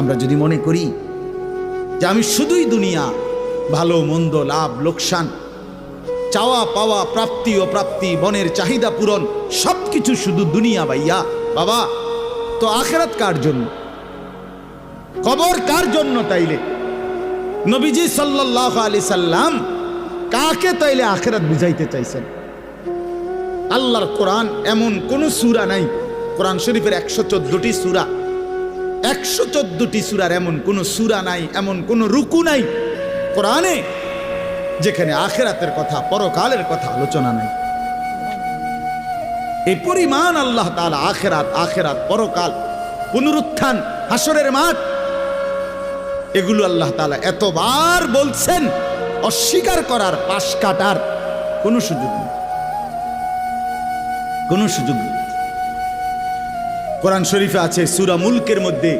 আমরা যদি মনে করি যে আমি শুধুই দুনিয়া, ভালো মন্দ, লাভ লোকসান, চাওয়া পাওয়া, প্রাপ্তি অপ্রাপ্তি, মনের চাহিদা পূরণ, সবকিছু শুধু দুনিয়া ভাইয়া, বাবা তো আখিরাত কার জন্য? কবর কার জন্য? তাইলে নবীজি সাল্লাল্লাহু আলাইহি সাল্লাম কাকে তাইলে আখিরাত বুঝাইতে চাইছেন? আল্লাহর কোরআন এমন কোন সূরা নাই, কোরআন শরীফের 114টি সূরা, 114টি সূরার এমন কোন সূরা নাই, এমন কোন রুকু নাই কোরআনে যেখানে আখিরাতের কথা, পরকালের কথা আলোচনা নাই। এই পরিমাণ আল্লাহ তাআলা আখিরাত, আখিরাত, পরকাল, পুনরুত্থান, হাসরের মাঠ, এগুলো আল্লাহ তাআলা এতবার বলছেন, অস্বীকার করার, পাশ কাটার কোনো সুযোগ নেই, কোনো সুযোগ নেই। কোরআন শরীফে আছে সূরা মুলকের মধ্যে